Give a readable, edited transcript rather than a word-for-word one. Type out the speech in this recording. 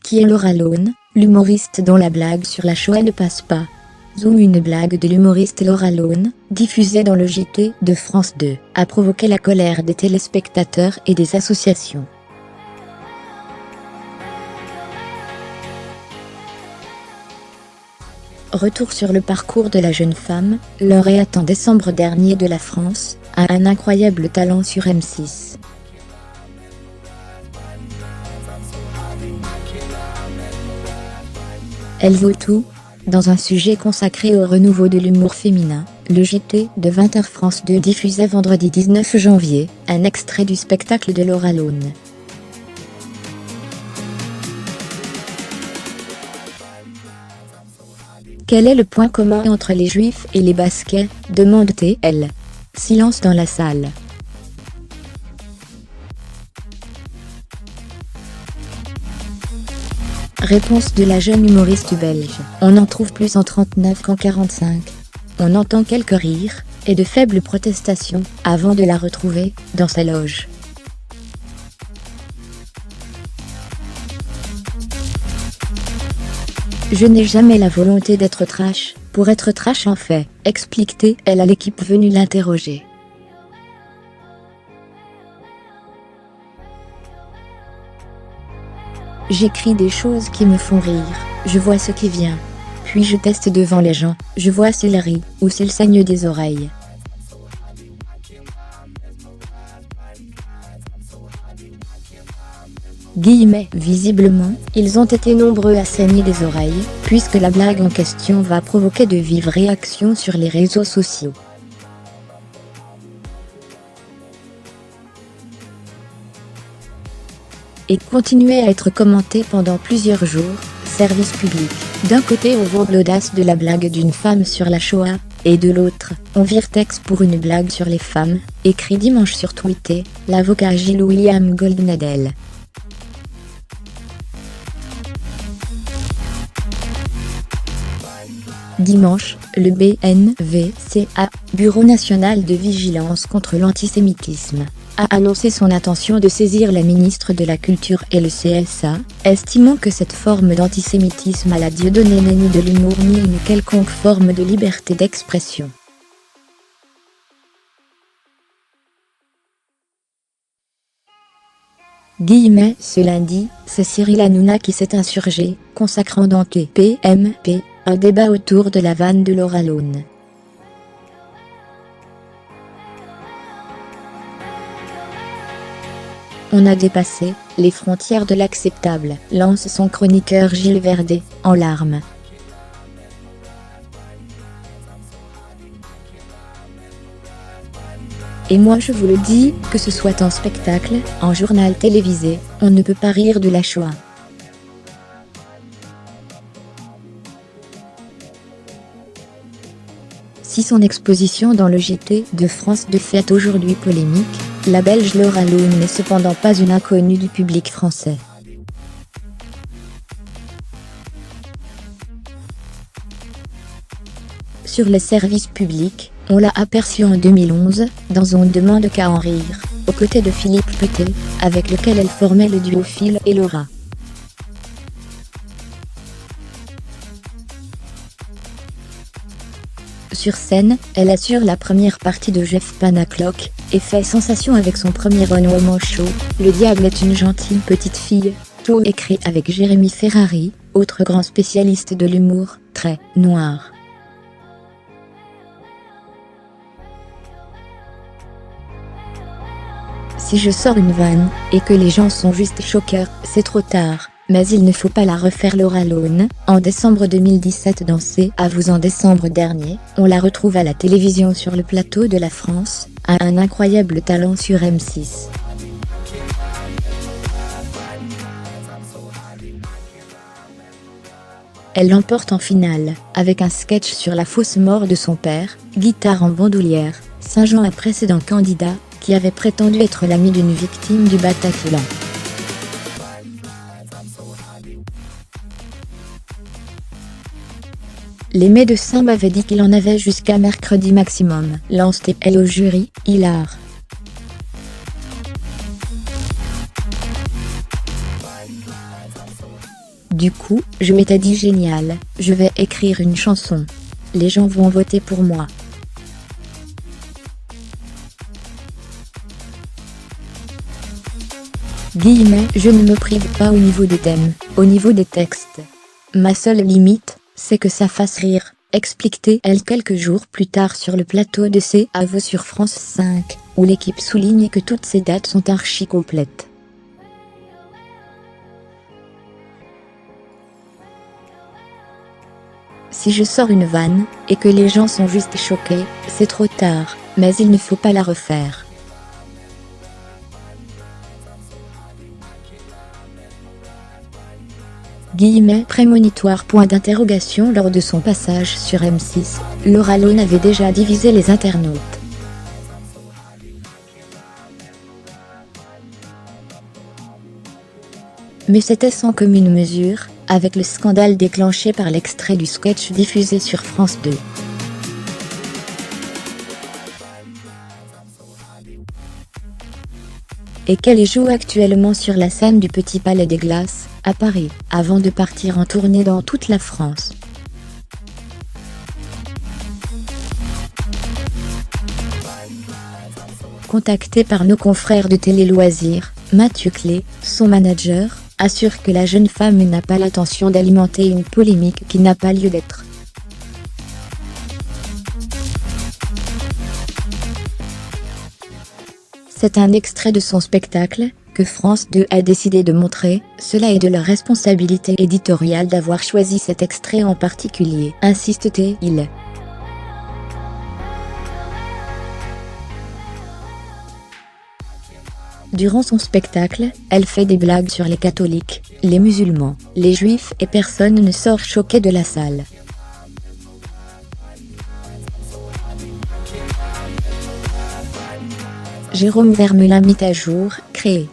Qui est Laura Lone, l'humoriste dont la blague sur la Shoah ne passe pas? Zoom. Une blague de l'humoriste Laura Lone, diffusée dans le JT de France 2, a provoqué la colère des téléspectateurs et des associations. Retour sur le parcours de la jeune femme, lauréate en décembre dernier de la France, a un incroyable talent sur M6. Elle vaut tout. Dans un sujet consacré au renouveau de l'humour féminin, le JT de 20h France 2 diffusait vendredi 19 janvier, un extrait du spectacle de Laura Lone. Quel est le point commun entre les juifs et les baskets? Demande-t-elle. Silence dans la salle. Réponse de la jeune humoriste belge. On en trouve plus en 39 qu'en 45. On entend quelques rires, et de faibles protestations, avant de la retrouver, dans sa loge. Je n'ai jamais la volonté d'être trash, pour être trash en fait, explique-t-elle à l'équipe venue l'interroger. J'écris des choses qui me font rire, je vois ce qui vient. Puis je teste devant les gens, je vois s'ils rient, ou s'ils saignent des oreilles. Guillemets. Visiblement, ils ont été nombreux à saigner des oreilles, puisque la blague en question va provoquer de vives réactions sur les réseaux sociaux. Et continuer à être commenté pendant plusieurs jours. Service public. D'un côté on vante l'audace de la blague d'une femme sur la Shoah, et de l'autre, on vire texte pour une blague sur les femmes, écrit dimanche sur Twitter, l'avocat Gilles William Goldnadel. Dimanche, le BNVCA, Bureau national de vigilance contre l'antisémitisme, a annoncé son intention de saisir la ministre de la Culture et le CSA, estimant que cette forme d'antisémitisme à la Dieudonné n'est ni de l'humour ni une quelconque forme de liberté d'expression. Guillemets. Ce lundi, c'est Cyril Hanouna qui s'est insurgé, consacrant dans TPMP, un débat autour de la vanne de Laura Lone. On a dépassé les frontières de l'acceptable, lance son chroniqueur Gilles Verdet, en larmes. Et moi je vous le dis, que ce soit en spectacle, en journal télévisé, on ne peut pas rire de la Shoah. Si son exposition dans le JT de France 2 fait aujourd'hui polémique, la Belge Laura Lone n'est cependant pas une inconnue du public français. Sur les services publics, on l'a aperçue en 2011, dans On ne demande qu'à en rire, aux côtés de Philippe Pété, avec lequel elle formait le duo Phil et Laura. Sur scène, elle assure la première partie de Jeff Panaclock, et fait sensation avec son premier one-woman show, Le diable est une gentille petite fille, tout écrit avec Jérémy Ferrari, autre grand spécialiste de l'humour, très noir. Si je sors une vanne, et que les gens sont juste choqueurs, c'est trop tard. Mais il ne faut pas la refaire. Laura Lone, en décembre 2017 dans C'est à vous. En décembre dernier, on la retrouve à la télévision sur le plateau de La France, a un incroyable talent sur M6. Elle l'emporte en finale, avec un sketch sur la fausse mort de son père, guitare en bandoulière, singeant un précédent candidat, qui avait prétendu être l'ami d'une victime du Bataclan. Les médecins m'avaient dit qu'il en avait jusqu'à mercredi maximum, lance-t-elle au jury, hilar. Du coup, je m'étais dit génial, je vais écrire une chanson. Les gens vont voter pour moi. Guillemets, je ne me prive pas au niveau des thèmes, au niveau des textes. Ma seule limite, c'est que ça fasse rire, explique-t-elle quelques jours plus tard sur le plateau de CAV sur France 5, où l'équipe souligne que toutes ces dates sont archi complètes. Si je sors une vanne, et que les gens sont juste choqués, c'est trop tard, mais il ne faut pas la refaire. Guillemets prémonitoire point d'interrogation. Lors de son passage sur M6, Laura Lone avait déjà divisé les internautes. Mais c'était sans commune mesure, avec le scandale déclenché par l'extrait du sketch diffusé sur France 2. Et qu'elle joue actuellement sur la scène du Petit Palais des Glaces, à Paris, avant de partir en tournée dans toute la France. Contacté par nos confrères de Télé Loisirs, Mathieu Clé, son manager, assure que la jeune femme n'a pas l'intention d'alimenter une polémique qui n'a pas lieu d'être. C'est un extrait de son spectacle, que France 2 a décidé de montrer. Cela est de leur responsabilité éditoriale d'avoir choisi cet extrait en particulier, insiste-t-il. Durant son spectacle, elle fait des blagues sur les catholiques, les musulmans, les juifs et personne ne sort choqué de la salle. Jérôme Vermelin mit à jour, créé.